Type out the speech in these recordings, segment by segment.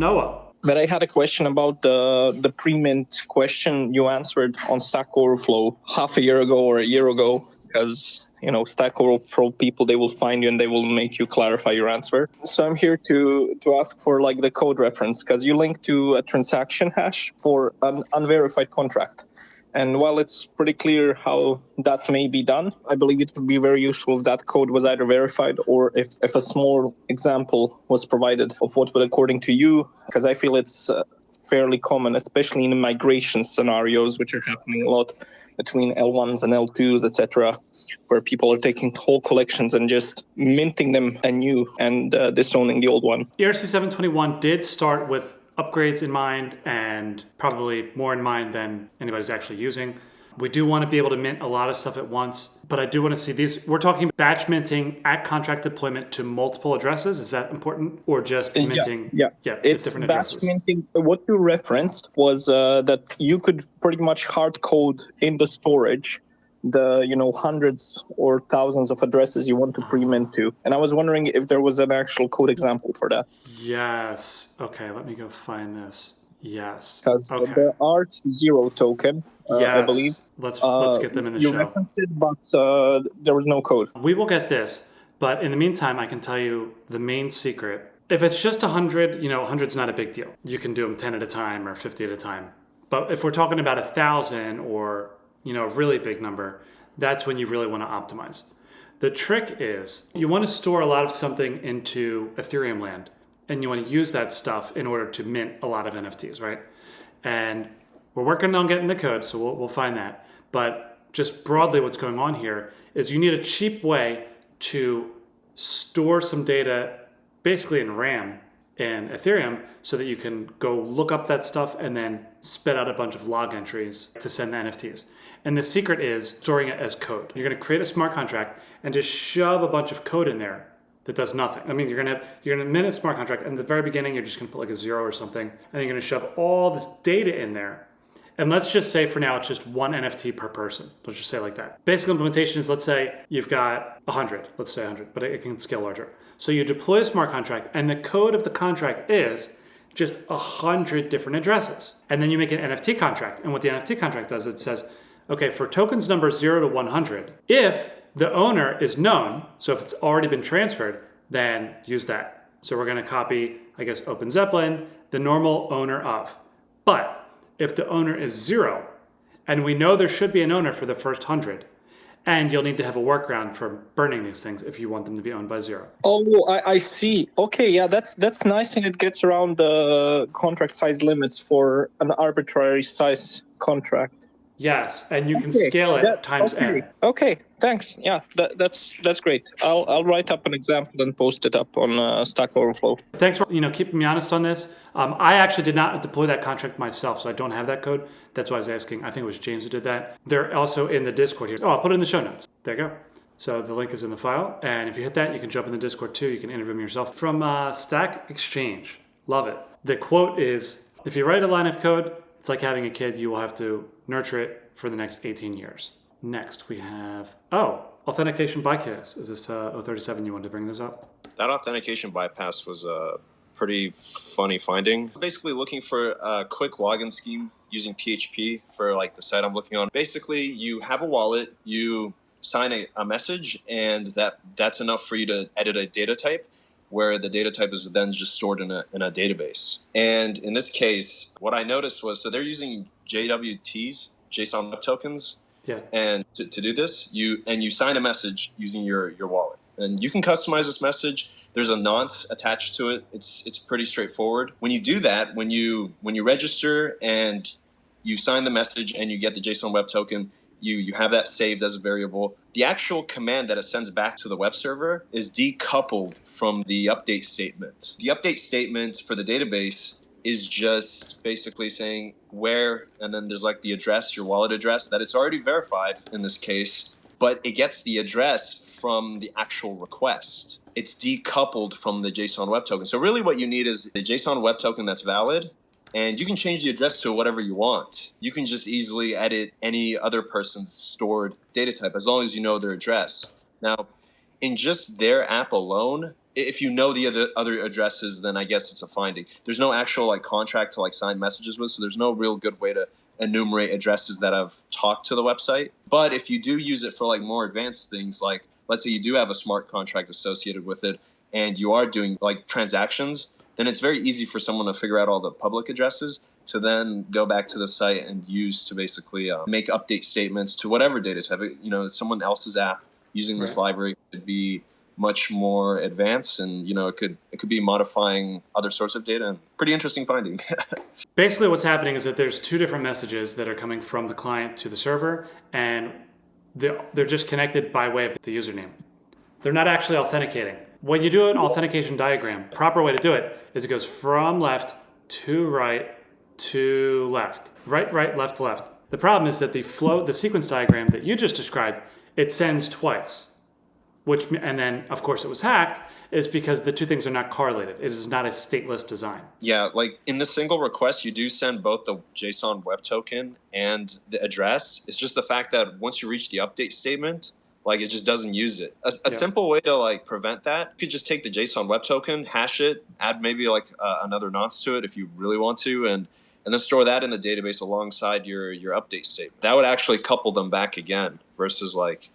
Noah. But I had a question about the pre-mint question you answered on Stack Overflow half a year ago or a year ago, because Stack Overflow people, they will find you and they will make you clarify your answer. So I'm here to ask for like the code reference, because you link to a transaction hash for an unverified contract. And while it's pretty clear how that may be done, I believe it would be very useful if that code was either verified or if a small example was provided of what would, according to you, because I feel it's fairly common, especially in migration scenarios, which are happening a lot between L1s and L2s, etc., where people are taking whole collections and just minting them anew and disowning the old one. ERC 721 did start with upgrades in mind and probably more in mind than anybody's actually using. We do want to be able to mint a lot of stuff at once, but I do want to see these. We're talking batch minting at contract deployment to multiple addresses. Is that important? Or just minting? Yeah. It's different batch addresses? minting. What you referenced was that you could pretty much hard code in the storage the hundreds or thousands of addresses you want to pre-mint to. And I was wondering if there was an actual code example for that. Yes. Okay, let me go find this. Yes. Because okay. the Arch0 token, yes. I believe. Let's get them in the you show. You referenced it, but there was no code. We will get this, but in the meantime, I can tell you the main secret. If it's just 100, 100's not a big deal. You can do them 10 at a time or 50 at a time. But if we're talking about 1,000 or a really big number, that's when you really want to optimize. The trick is you want to store a lot of something into Ethereum land, and you want to use that stuff in order to mint a lot of NFTs, right? And we're working on getting the code, so we'll find that. But just broadly what's going on here is you need a cheap way to store some data basically in RAM in Ethereum so that you can go look up that stuff and then spit out a bunch of log entries to send the NFTs. And the secret is storing it as code. You're going to create a smart contract and just shove a bunch of code in there that does nothing. I mean, you're going to mint a smart contract, and at the very beginning, you're just going to put like a 0 or something, and then you're going to shove all this data in there. And let's just say for now, it's just one NFT per person. Let's just say like that. Basic implementation is, let's say you've got 100, let's say 100, but it can scale larger. So you deploy a smart contract, and the code of the contract is just 100 different addresses. And then you make an NFT contract. And what the NFT contract does, it says, okay, for tokens number 0 to 100, if the owner is known, so if it's already been transferred, then use that. So we're going to copy, I guess, Open Zeppelin, the normal owner of. But if the owner is 0, and we know there should be an owner for the first 100, and you'll need to have a workaround for burning these things if you want them to be owned by 0. Oh, I see. Okay, yeah, that's nice, and it gets around the contract size limits for an arbitrary size contract. Yes, and you can scale it times n. Okay, thanks. Yeah, that's great. I'll write up an example and post it up on Stack Overflow. Thanks for keeping me honest on this. I actually did not deploy that contract myself, so I don't have that code. That's why I was asking. I think it was James who did that. They're also in the Discord here. Oh, I'll put it in the show notes. There you go. So the link is in the file, and if you hit that, you can jump in the Discord too. You can interview me yourself from Stack Exchange. Love it. The quote is, if you write a line of code, it's like having a kid. You will have to nurture it for the next 18 years. Next, we have, authentication bypass. Is this 037 you wanted to bring this up? That authentication bypass was a pretty funny finding. Basically looking for a quick login scheme using PHP for like the site I'm looking on. Basically, you have a wallet, you sign a message, and that's enough for you to edit a data type, where the data type is then just stored in a database. And in this case, what I noticed was, so they're using JWTs, JSON Web Tokens, and to do this, you sign a message using your wallet. And you can customize this message. There's a nonce attached to it. It's pretty straightforward. When you do that, when you register and you sign the message and you get the JSON Web Token, you have that saved as a variable. The actual command that it sends back to the web server is decoupled from the update statement. The update statement for the database is just basically saying where, and then there's like the address, your wallet address, that it's already verified in this case, but it gets the address from the actual request. It's decoupled from the JSON Web Token. So really what you need is a JSON Web Token that's valid, and you can change the address to whatever you want. You can just easily edit any other person's stored data type as long as you know their address. Now, in just their app alone, if you know the other addresses, then I guess it's a finding. There's no actual like contract to like sign messages with, so there's no real good way to enumerate addresses that have talked to the website. But if you do use it for like more advanced things, like let's say you do have a smart contract associated with it and you are doing like transactions, then it's very easy for someone to figure out all the public addresses to then go back to the site and use to basically make update statements to whatever data type. You know, someone else's app using this library could be much more advanced, and you know it could be modifying other sorts of data. And pretty interesting finding. Basically, what's happening is that there's two different messages that are coming from the client to the server, and they're just connected by way of the username. They're not actually authenticating. When you do an authentication diagram, proper way to do it is it goes from left to right to left, right, left, left. The problem is that the sequence diagram that you just described, it sends twice, and then of course it was hacked, is because the two things are not correlated. It is not a stateless design. Yeah, like in the single request, you do send both the JSON web token and the address. It's just the fact that once you reach the update statement, like it just doesn't use it. A simple way to like prevent that, you could just take the JSON web token, hash it, add maybe like another nonce to it if you really want to, and then store that in the database alongside your update statement. That would actually couple them back again versus like,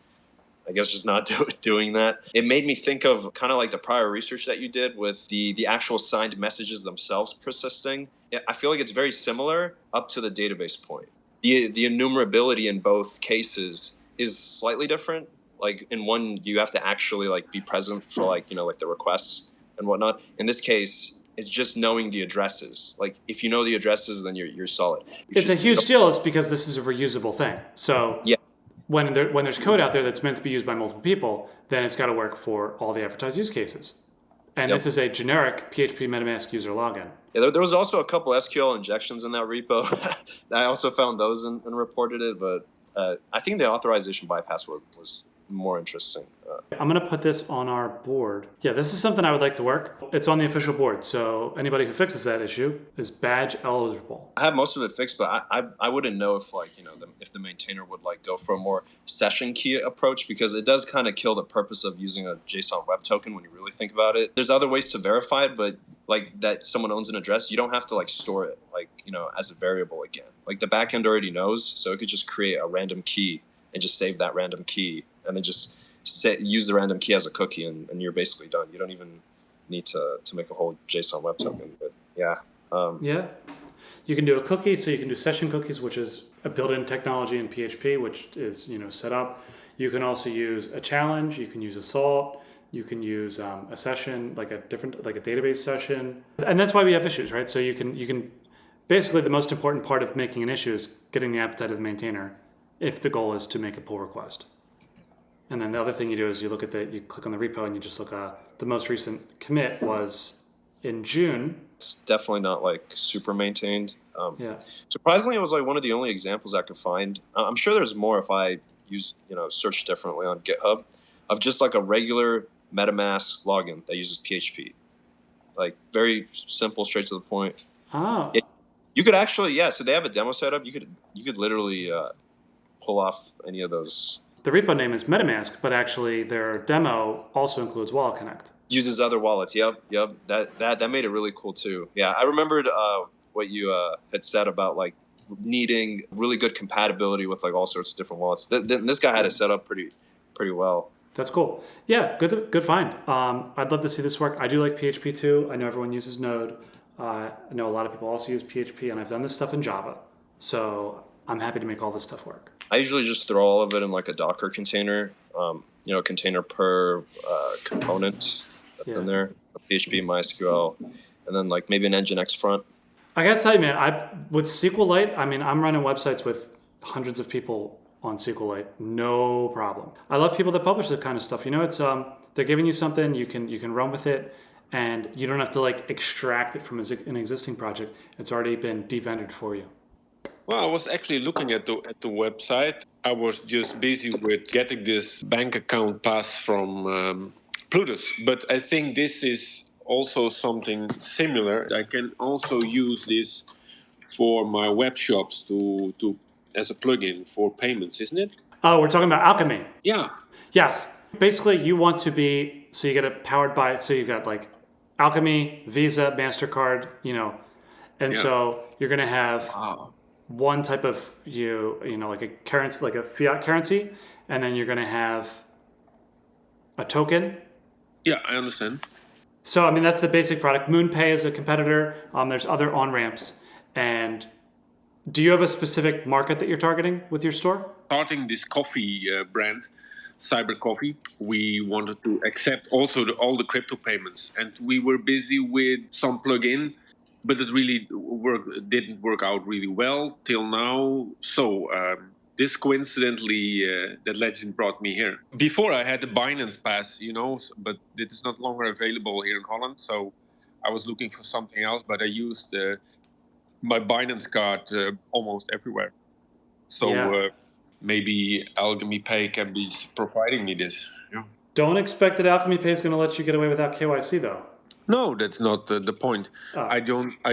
I guess just not doing that. It made me think of kind of like the prior research that you did with the actual signed messages themselves persisting. I feel like it's very similar up to the database point. The enumerability in both cases is slightly different. Like in one, you have to actually like be present for like, you know, like the requests and whatnot. In this case, it's just knowing the addresses. Like if you know the addresses, then you're solid. It's a huge deal. It's because this is a reusable thing. So yeah. When there's code out there that's meant to be used by multiple people, then it's got to work for all the advertised use cases. And this is a generic PHP MetaMask user login. Yeah, there was also a couple SQL injections in that repo. I also found those and reported it, but I think the authorization bypass was more interesting. I'm going to put this on our board. Yeah, this is something I would like to work. It's on the official board, so anybody who fixes that issue is badge eligible. I have most of it fixed, but I wouldn't know if like, you know, if the maintainer would like go for a more session key approach, because it does kind of kill the purpose of using a JSON web token when you really think about it. There's other ways to verify it, but like that someone owns an address, you don't have to like store it like, you know, as a variable again. Like the backend already knows, so it could just create a random key and just save that random key and then just use the random key as a cookie, and you're basically done. You don't even need to make a whole JSON web token. But yeah. You can do a cookie, so you can do session cookies, which is a built-in technology in PHP, which is, you know, set up. You can also use a challenge. You can use a salt. You can use a session, like a database session, and that's why we have issues, right? So you can basically, the most important part of making an issue is getting the appetite of the maintainer, if the goal is to make a pull request. And then the other thing you do is you click on the repo and you just look the most recent commit was in June. It's definitely not like super maintained. Surprisingly, it was like one of the only examples I could find. I'm sure there's more if I search differently on GitHub, of just like a regular MetaMask login that uses PHP. Like very simple, straight to the point. Oh. You could actually, so they have a demo setup. You could literally pull off any of those. The repo name is MetaMask, but actually their demo also includes Wallet Connect. Uses other wallets. Yep. That made it really cool too. Yeah, I remembered what you had said about like needing really good compatibility with like all sorts of different wallets. This guy had it set up pretty well. That's cool. Yeah, good find. I'd love to see this work. I do like PHP too. I know everyone uses Node. I know a lot of people also use PHP, and I've done this stuff in Java. So I'm happy to make all this stuff work. I usually just throw all of it in like a Docker container, container per component that's in there, PHP, MySQL, and then like maybe an Nginx front. I gotta tell you, man, with SQLite, I mean, I'm running websites with hundreds of people on SQLite, no problem. I love people that publish that kind of stuff. You know, it's they're giving you something, you can run with it, and you don't have to like extract it from an existing project. It's already been de-vended for you. Well, I was actually looking at the website. I was just busy with getting this bank account pass from Plutus, but I think this is also something similar. I can also use this for my web shops to as a plugin for payments, isn't it? Oh, we're talking about Alchemy. Yeah. Yes. Basically, you want to be So you get it powered by, so you've got like Alchemy, Visa, MasterCard, and so you're going to have one type of like a currency, like a fiat currency, and then you're going to have a token. Yeah, I understand. So I mean that's the basic product. MoonPay is a competitor. There's other on ramps. And do you have a specific market that you're targeting with your store? Starting this coffee brand, Cyber Coffee, we wanted to accept also all the crypto payments, and we were busy with some plugin, but it really didn't work out really well till now. So this coincidentally, that legend brought me here. Before I had the Binance Pass, but it is not longer available here in Holland. So I was looking for something else, but I used my Binance card almost everywhere. So maybe Alchemy Pay can be providing me this. Yeah. Don't expect that Alchemy Pay is going to let you get away without KYC though. No, that's not the point. Oh. I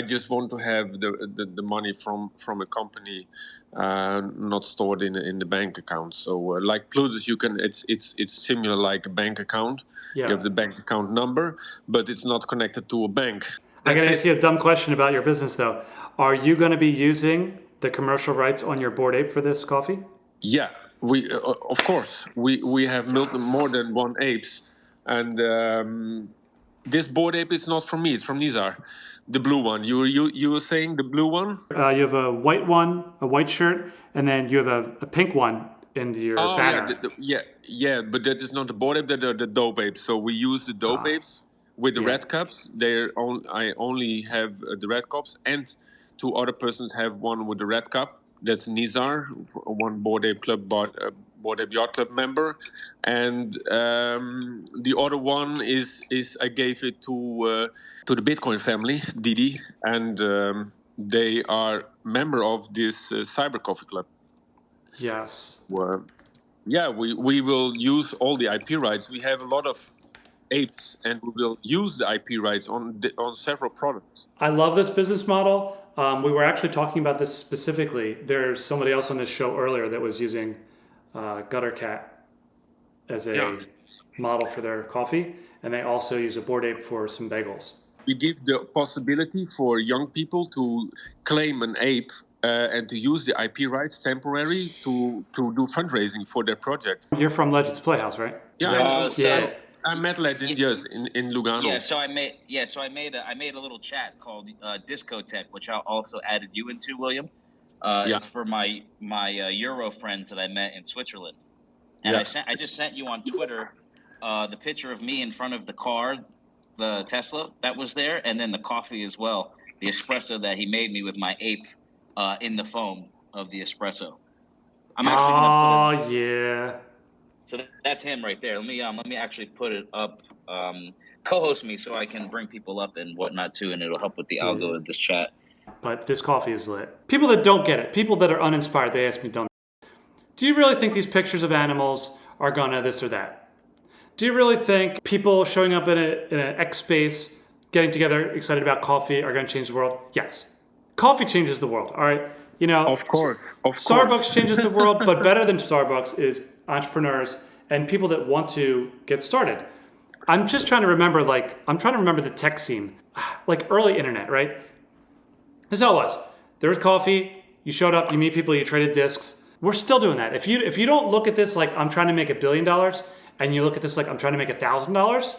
just want to have the money from a company, not stored in the bank account. So like Plutus, you can it's similar like a bank account. Yeah. You have the bank account number, but it's not connected to a bank. I got to ask you a dumb question about your business though. Are you going to be using the commercial rights on your Bored Ape for this coffee? Yeah, we of course we have more than one apes, and this Bored Ape is not from me; it's from Nizar, the blue one. You were saying the blue one? You have a white one, a white shirt, and then you have a pink one in your banner. Yeah, but that is not the Bored Ape. That are the dope apes. So we use the dope apes with the red cups. I only have the red cups, and two other persons have one with the red cup. That's Nizar, one Bored Ape Club, Bored Ape Yacht Club member, and the other one is I gave it to the Bitcoin family, Didi, and they are member of this Cyber Coffee Club. Yes. Yeah, we will use all the IP rights. We have a lot of apes, and we will use the IP rights on several products. I love this business model. We were actually talking about this specifically. There's somebody else on this show earlier that was using Gutter Cat as a model for their coffee, and they also use a Bored Ape for some bagels. We give the possibility for young people to claim an ape and to use the IP rights temporarily to do fundraising for their project. You're from Legends Playhouse, right? Yeah, I met Legend, in Lugano. Yeah, so I made a little chat called Discotech, which I also added you into, William. It's for my Euro friends that I met in Switzerland, and I just sent you on Twitter the picture of me in front of the car, the Tesla that was there, and then the coffee as well, the espresso that he made me with my ape in the foam of the espresso. I'm actually gonna put it, So that's him right there. Let me actually put it up. Co-host me so I can bring people up and whatnot too, and it'll help with the algo of this chat. But this coffee is lit. People that don't get it, people that are uninspired, they ask me, do you really think these pictures of animals are gonna this or that? Do you really think people showing up in an X space, getting together, excited about coffee, are gonna change the world? Yes. Coffee changes the world, all right? Of course. Starbucks changes the world, but better than Starbucks is entrepreneurs and people that want to get started. I'm just trying to remember, the tech scene, like early internet, right? This is how it was. There was coffee, you showed up, you meet people, you traded discs. We're still doing that. If you don't look at this like I'm trying to make $1 billion, and you look at this like I'm trying to make $1,000,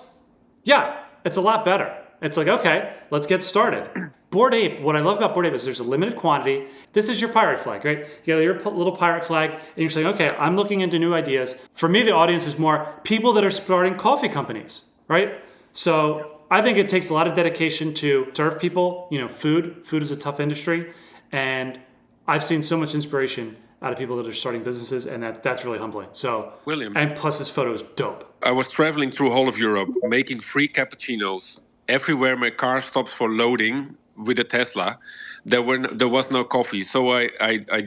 yeah, it's a lot better. It's like, okay, let's get started. Bored Ape, what I love about Bored Ape is there's a limited quantity. This is your pirate flag, right? You got your little pirate flag, and you're saying, okay, I'm looking into new ideas. For me, the audience is more people that are starting coffee companies, right? So I think it takes a lot of dedication to serve people. Food is a tough industry, and I've seen so much inspiration out of people that are starting businesses, and that's really humbling. So, William, and plus this photo is dope. I was traveling through all of Europe, making free cappuccinos. Everywhere my car stops for loading with a Tesla, there was no coffee. So I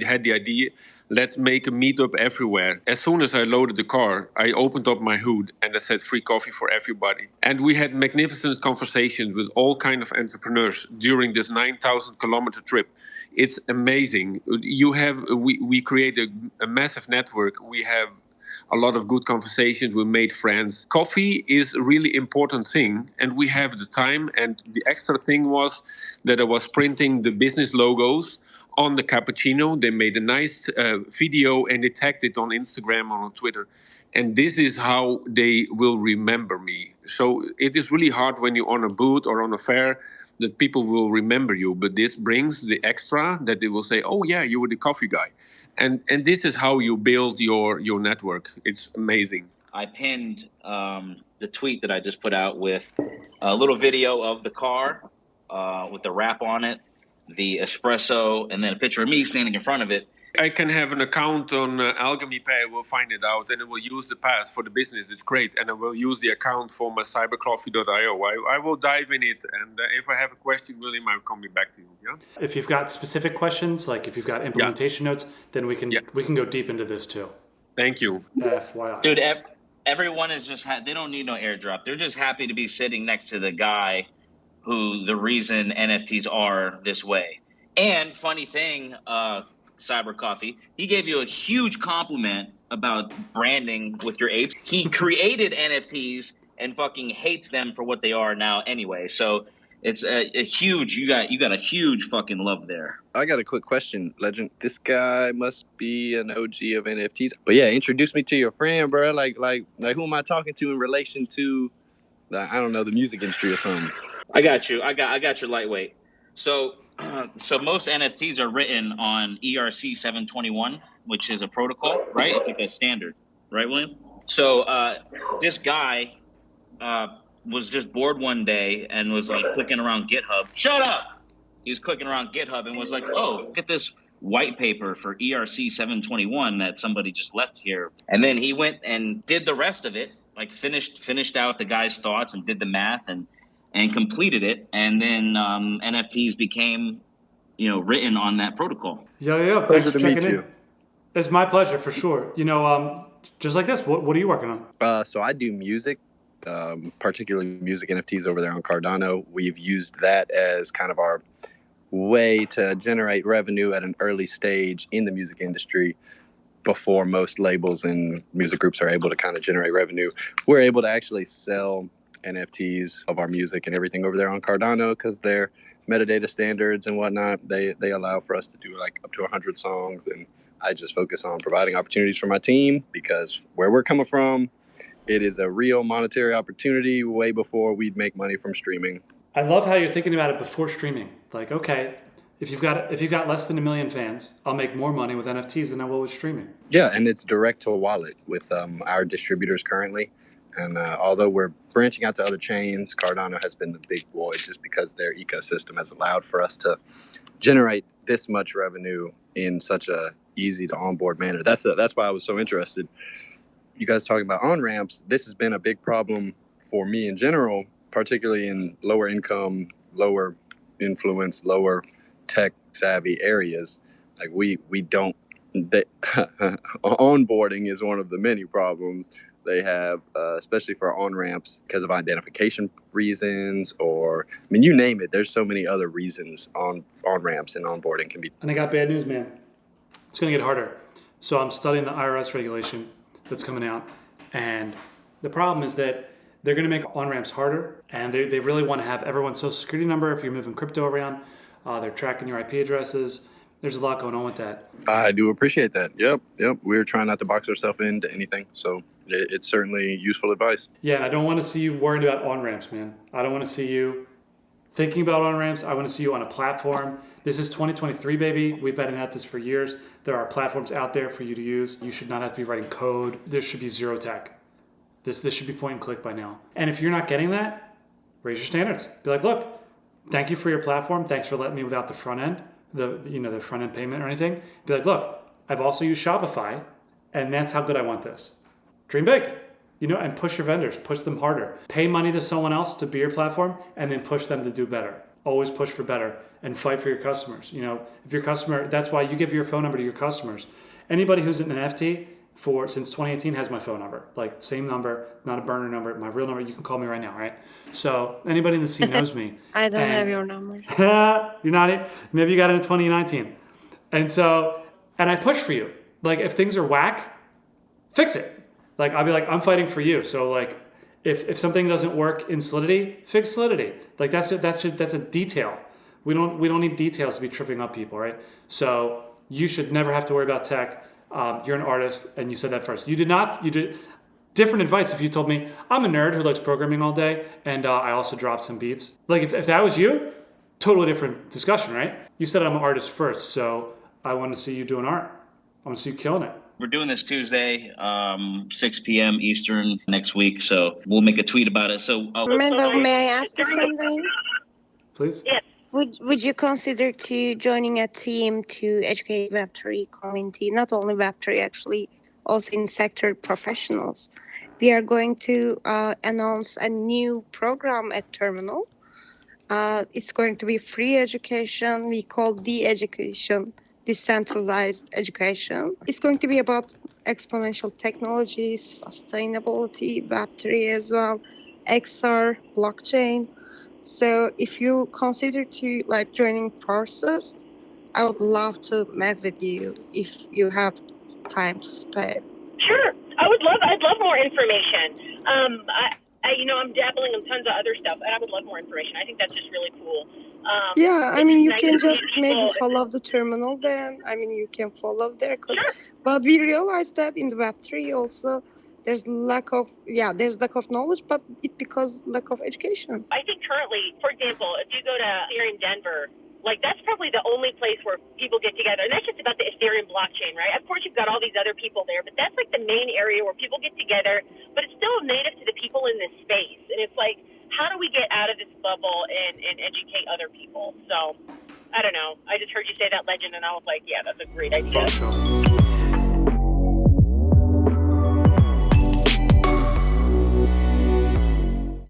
had the idea, let's make a meetup everywhere. As soon as I loaded the car, I opened up my hood and I said free coffee for everybody. And we had magnificent conversations with all kinds of entrepreneurs during this 9,000 kilometer trip. It's amazing. We create a massive network. We have a lot of good conversations. We made friends. Coffee is a really important thing, and we have the time. And the extra thing was that I was printing the business logos on the cappuccino. They made a nice video and they tagged it on Instagram or on Twitter. And this is how they will remember me. So it is really hard when you're on a booth or on a fair that people will remember you. But this brings the extra that they will say, oh, yeah, you were the coffee guy. And this is how you build your network. It's amazing. I pinned the tweet that I just put out with a little video of the car with the wrap on it, the espresso, and then a picture of me standing in front of it. I can have an account on Alchemy Pay. I will find it out, and I will use the pass for the business. It's great, and I will use the account for my cybercoffee.io. I will dive in it, and if I have a question, William, I'll come back to you. Yeah. If you've got specific questions, like if you've got implementation notes, then we can go deep into this too. Thank you. FYI. Dude, everyone is just they don't need no airdrop. They're just happy to be sitting next to the guy who the reason NFTs are this way. And funny thing, Cyber Coffee, he gave you a huge compliment about branding with your apes. He created NFTs and fucking hates them for what they are now anyway. So it's a huge, you got a huge fucking love there. I got a quick question, Legend. This guy must be an OG of NFTs. But yeah, introduce me to your friend, bro. Like who am I talking to in relation to, I don't know, the music industry or something? I got you. I got your lightweight. So most NFTs are written on ERC 721, which is a protocol, right? It's like a standard, right, William? So this guy was just bored one day and was like clicking around GitHub. Shut up! He was clicking around GitHub and was like, oh, look at this white paper for ERC 721 that somebody just left here. And then he went and did the rest of it, like finished out the guy's thoughts and did the math and completed it, and then NFTs became, written on that protocol. Yeah. Pleasure to meet you. It's my pleasure for sure. Just like this, what are you working on? So I do music, particularly music NFTs over there on Cardano. We've used that as kind of our way to generate revenue at an early stage in the music industry before most labels and music groups are able to kind of generate revenue. We're able to actually sell NFTs of our music and everything over there on Cardano because their metadata standards and whatnot, they allow for us to do like up to 100 songs. And I just focus on providing opportunities for my team because where we're coming from, it is a real monetary opportunity way before we'd make money from streaming. I love how you're thinking about it before streaming. Like, okay, if you've got less than 1 million fans, I'll make more money with NFTs than I will with streaming. Yeah, and it's direct to a wallet with our distributors currently. And although we're branching out to other chains, Cardano has been the big boy just because their ecosystem has allowed for us to generate this much revenue in such a easy to onboard manner. That's why I was so interested. You guys talking about on-ramps, this has been a big problem for me in general, particularly in lower income, lower influence, lower tech savvy areas. Like we don't, onboarding is one of the many problems they have, especially for on-ramps because of identification reasons or, you name it. There's so many other reasons on-ramps and onboarding can be. And I got bad news, man. It's going to get harder. So I'm studying the IRS regulation that's coming out. And the problem is that they're going to make on-ramps harder. And they really want to have everyone's social security number if you're moving crypto around. They're tracking your IP addresses. There's a lot going on with that. I do appreciate that. Yep. We're trying not to box ourselves into anything. So it's certainly useful advice. Yeah, and I don't want to see you worried about on-ramps, man. I don't want to see you thinking about on-ramps. I want to see you on a platform. This is 2023, baby. We've been at this for years. There are platforms out there for you to use. You should not have to be writing code. There should be zero tech. This should be point and click by now. And if you're not getting that, raise your standards. Be like, look, thank you for your platform. Thanks for letting me without the front end, the front end payment or anything. Be like, look, I've also used Shopify, and that's how good I want this. Dream big, and push your vendors, push them harder. Pay money to someone else to be your platform, and then push them to do better. Always push for better and fight for your customers. If your customer, that's why you give your phone number to your customers. Anybody who's an NFT since 2018 has my phone number, like same number, not a burner number, my real number. You can call me right now, right? So anybody in the scene knows me. I don't have your number. You're not it. Maybe you got it in 2019. And I push for you. Like if things are whack, fix it. Like, I'll be like, I'm fighting for you. So like, if something doesn't work in Solidity, fix Solidity. Like that's a detail. We don't need details to be tripping up people, right? So you should never have to worry about tech. You're an artist, and you said that first. You did different advice if you told me I'm a nerd who likes programming all day, and I also drop some beats. Like if that was you, totally different discussion, right? You said I'm an artist first, so I want to see you doing art. I want to see you killing it. We're doing this Tuesday, 6 p.m. Eastern next week, so we'll make a tweet about it. So, Mendel, may I ask you something? Please? Yes. Would you consider to joining a team to educate Web3 community, not only Web3 actually, also in sector professionals? We are going to announce a new program at Terminal. It's going to be free education. We call dEducation, decentralized education. It's going to be about exponential technologies, sustainability, Web3 as well, XR, blockchain. So if you consider to like joining forces, I would love to meet with you if you have time to spare. Sure, I'd love more information. I'm dabbling in tons of other stuff, and I would love more information. I think that's just really cool. Yeah, I mean, you can just maybe follow the terminal then. I mean, you can follow there. Sure. But we realized that in the Web3 also, there's lack of knowledge, but it's because lack of education. I think currently, for example, if you go to here in Denver, like that's probably the only place where people get together, and that's just about the Ethereum blockchain, right? Of course, you've got all these other people there, but that's like the main area where people get together, but it's still native to the people in this space, and it's like, how do we get out of this bubble and educate other people? So, I don't know. I just heard you say that legend, and I was like, yeah, that's a great idea.